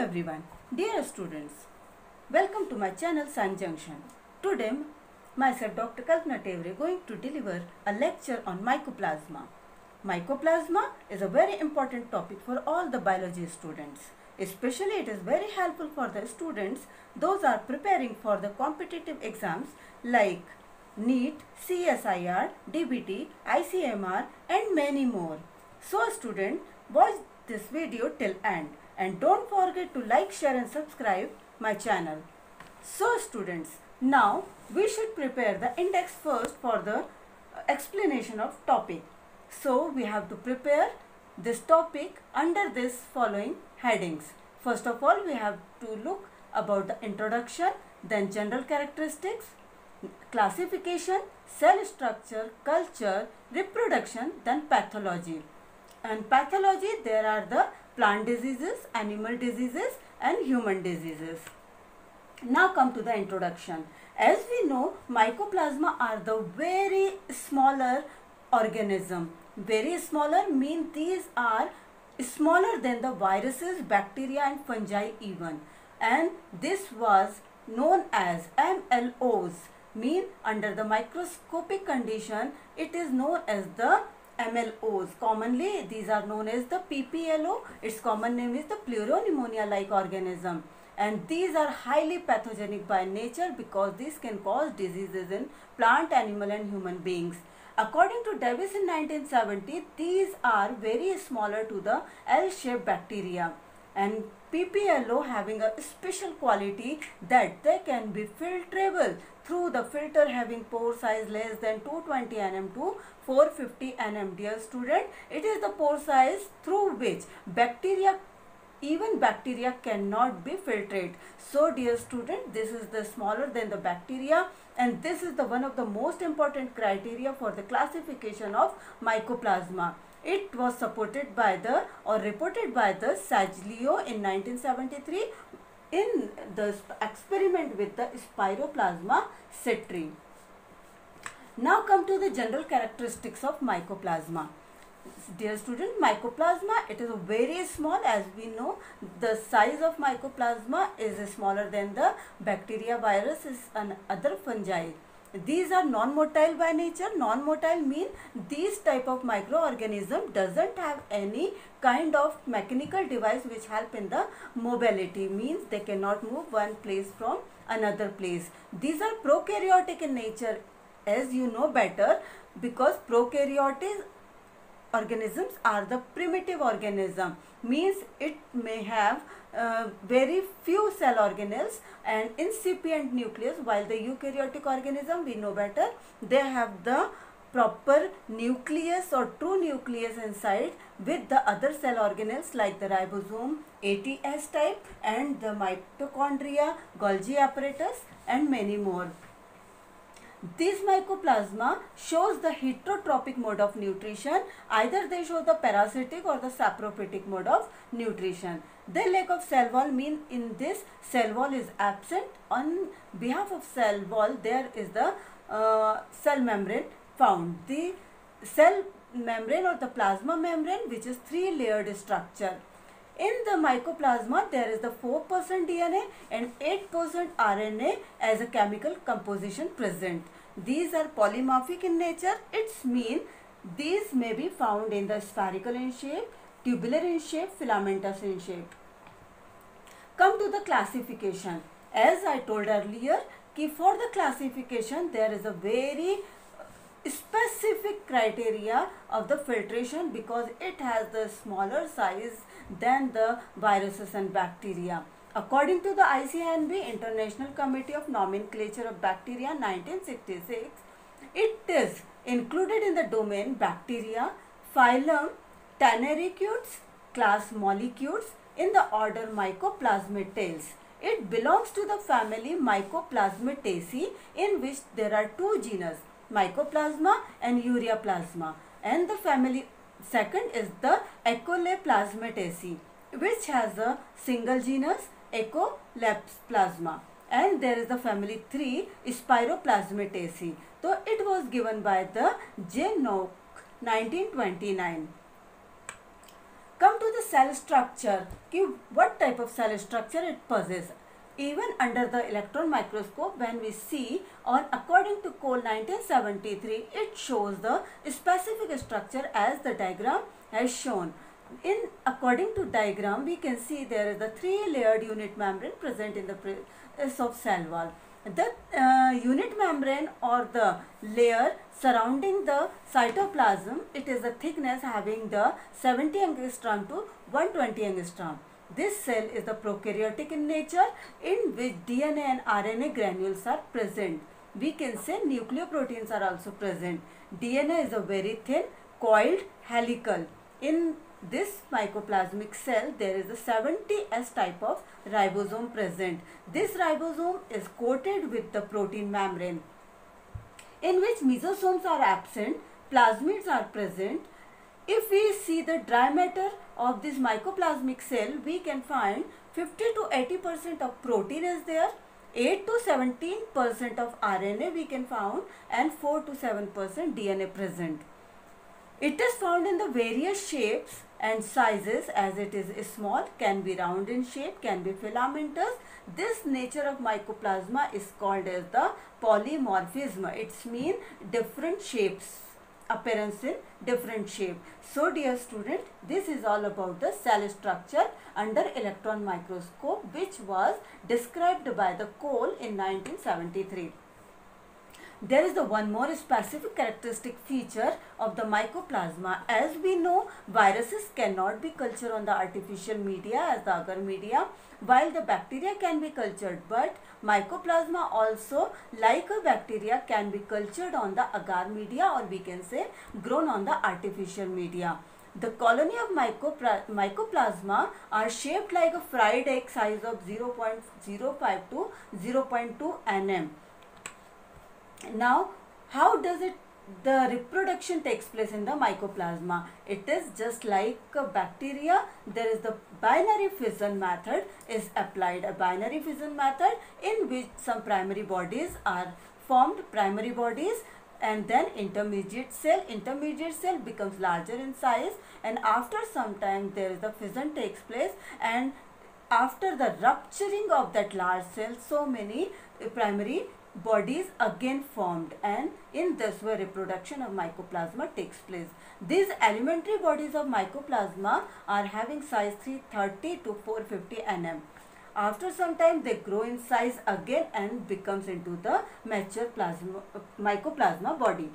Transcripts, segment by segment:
everyone, dear students, welcome to my channel Science Junction. Today, myself Dr. Kalpana Tevre going to deliver a lecture on mycoplasma. Mycoplasma is a very important topic for all the biology students. Especially it is very helpful for the students those are preparing for the competitive exams like NEET, CSIR, DBT, ICMR and many more. So student, watch this video till end and don't forget to like, share and subscribe my channel. So students, now we should prepare the index first for the explanation of topic. So we have to prepare this topic under this following headings. First of all, we have to look about the introduction, then general characteristics, classification, cell structure, culture, reproduction, then pathology. And pathology, there are the plant diseases, animal diseases and human diseases. Now come to the introduction. As we know, mycoplasma are the very smaller organism. Very smaller mean these are smaller than the viruses, bacteria and fungi even. And this was known as MLOs. Mean under the microscopic condition, it is known as the MLOs. Commonly, these are known as the PPLO. Its common name is the pleuropneumonia-like organism. And these are highly pathogenic by nature because these can cause diseases in plant, animal and human beings. According to Davis in 1970, these are very smaller to the L-shaped bacteria. And PPLO having a special quality that they can be filtrable through the filter having pore size less than 220 nm to 450 nm. Dear student, it is the pore size through which even bacteria cannot be filtrated. So dear student, this is the smaller than the bacteria and this is the one of the most important criteria for the classification of mycoplasma. It was supported by the reported by the Saglio in 1973 in the experiment with the Spiroplasma cetri. Now come to the general characteristics of mycoplasma. Dear student, mycoplasma, it is very small. As we know, the size of mycoplasma is smaller than the bacteria, viruses and other fungi. These are non-motile by nature. Non-motile mean these type of microorganism doesn't have any kind of mechanical device which help in the mobility. Means they cannot move one place from another place. These are prokaryotic in nature, as you know better, because prokaryotic organisms are the primitive organism. Means it may have very few cell organelles and incipient nucleus, while the eukaryotic organism, we know better, they have the proper nucleus or true nucleus inside with the other cell organelles like the ribosome, ATS type and the mitochondria, Golgi apparatus and many more. This mycoplasma shows the heterotrophic mode of nutrition. Either they show the parasitic or the saprophytic mode of nutrition. The lack of cell wall mean in this cell wall is absent. On behalf of cell wall, there is the cell membrane found. The cell membrane or the plasma membrane, which is 3-layered structure. In the mycoplasma, there is the 4% DNA and 8% RNA as a chemical composition present. These are polymorphic in nature. It means these may be found in the spherical in shape, tubular in shape, filamentous in shape. Come to the classification. As I told earlier, for the classification, there is a very specific criteria of the filtration because it has the smaller size than the viruses and bacteria. According to the ICNB, International Committee of Nomenclature of Bacteria 1966, it is included in the domain bacteria, phylum Taenaricutes, class Mollicutes, in the order Mycoplasmataceae. It belongs to the family Mycoplasmataceae, in which there are two genus, Mycoplasma and Ureaplasma, and the family second is the Echoleplasmataceae, which has a single genus Echoleplasma, and there is the family 3 Spiroplasmataceae. So it was given by the J. Nock 1929. Come to the cell structure. What type of cell structure it possesses? Even under the electron microscope, when we see, or according to Cole 1973, it shows the specific structure as the diagram has shown. According to diagram, we can see there is a 3-layered unit membrane present in the presence of cell wall. The unit membrane or the layer surrounding the cytoplasm, it is a thickness having the 70 angstrom to 120 angstrom. This cell is the prokaryotic in nature, in which DNA and RNA granules are present. We can say nucleoproteins are also present. DNA is a very thin, coiled, helical. In this mycoplasmic cell, there is a 70S type of ribosome present. This ribosome is coated with the protein membrane, in which mesosomes are absent, plasmids are present. If we see the dry matter of this mycoplasmic cell, we can find 50 to 80% of protein is there, 8 to 17% of RNA we can found, and 4 to 7% DNA present. It is found in the various shapes and sizes, as it is small, can be round in shape, can be filamentous. This nature of mycoplasma is called as the polymorphism. It means different shapes, appearance in different shape. So dear student, this is all about the cell structure under electron microscope, which was described by the Cole in 1973. There is the one more specific characteristic feature of the mycoplasma. As we know, viruses cannot be cultured on the artificial media as the agar media, while the bacteria can be cultured, but mycoplasma also, like a bacteria, can be cultured on the agar media, or we can say grown on the artificial media. The colony of mycoplasma are shaped like a fried egg, size of 0.05 to 0.2 nm. Now, how does the reproduction takes place in the mycoplasma? It is just like a bacteria. There is the binary fission method is applied. A binary fission method in which some primary bodies are formed, primary bodies, and then intermediate cell becomes larger in size, and after some time there is the fission takes place, and after the rupturing of that large cell, so many primary bodies again formed, and in this way reproduction of mycoplasma takes place. These elementary bodies of mycoplasma are having size 330 to 450 nm. After some time they grow in size again and becomes into the mature mycoplasma body.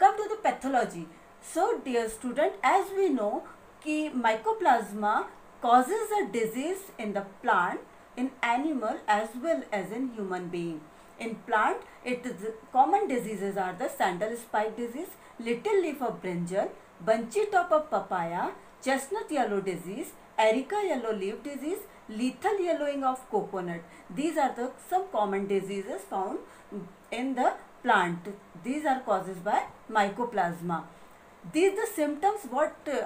Come to the pathology. So dear student, as we know कि mycoplasma causes a disease in the plant, in animal as well as in human being. In plant, common diseases are the sandal spike disease, little leaf of brinjal, bunchy top of papaya, chestnut yellow disease, erica yellow leaf disease, lethal yellowing of coconut. These are some common diseases found in the plant. These are causes by mycoplasma. These the symptoms.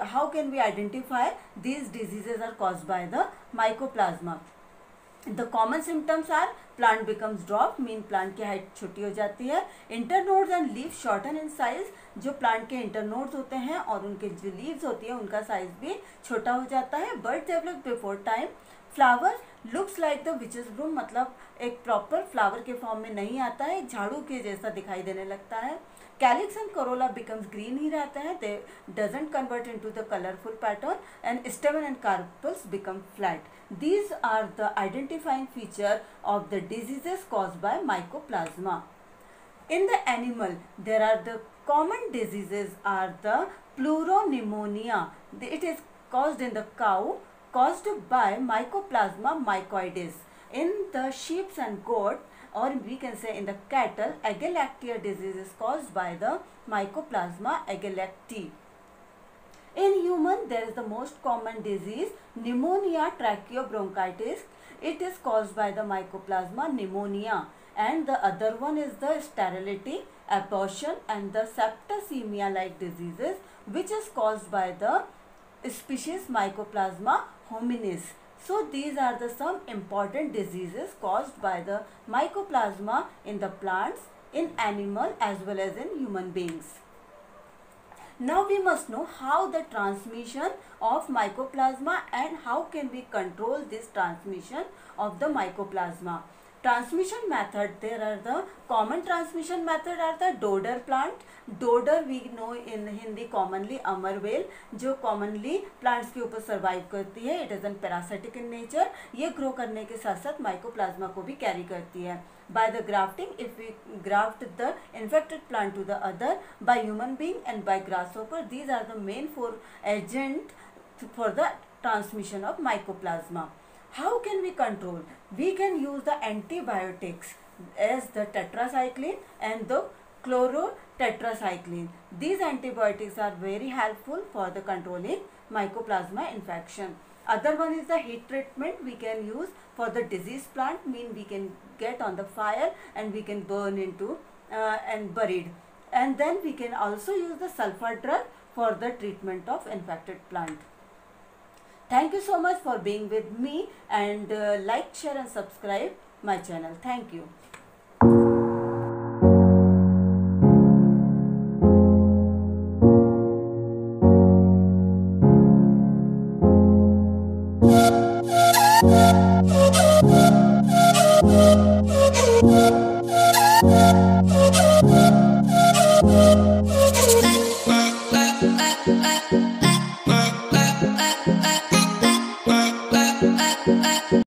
How can we identify these diseases are caused by the mycoplasma? The common symptoms are plant becomes drop, mean plant की height छोटी हो जाती है, internodes and leaves shorten in size, जो plant के internodes होते हैं और उनके जो leaves होती है उनका size भी छोटा हो जाता है, bud develop before time, flower looks like the witch's broom, मतलब एक proper flower के form में नहीं आता है, झाड़ू के जैसा दिखाई देने लगता है, calyx and corolla becomes green ही रहता है, they doesn't convert into the colorful pattern, and stamen and carpels become flat. These are the identifying feature of the diseases caused by mycoplasma. In the animal, there are the common diseases are the pleuropneumonia. It is caused in the cow, caused by mycoplasma mycoides. In the sheep and goat, or we can say in the cattle, agalactia disease is caused by the mycoplasma agalacti. In human, there is the most common disease, pneumonia tracheobronchitis. It is caused by the mycoplasma pneumonia, and the other one is the sterility, abortion, and the septicemia like diseases, which is caused by the species Mycoplasma hominis. So these are the some important diseases caused by the mycoplasma in the plants, in animal as well as in human beings. Now we must know how the transmission of mycoplasma and how can we control this transmission of the mycoplasma. Transmission method, there are the common transmission method are the dodder plant. Dodder we know in Hindi commonly Amar well, जो commonly plants के ऊपर survive करती है. It is an parasitic in nature. ये grow करने के साथ साथ mycoplasma को भी carry करती है. By the grafting, if we graft the infected plant to the other by human being and by grasshopper, these are the main four agents for the transmission of mycoplasma. How can we control? We can use the antibiotics as the tetracycline and the chlorotetracycline. These antibiotics are very helpful for the controlling mycoplasma infection. Other one is the heat treatment we can use for the diseased plant, mean we can get on the fire and we can burn into and buried. And then we can also use the sulfur drug for the treatment of infected plant. Thank you so much for being with me, and like, share and subscribe my channel. Thank you. Thank you.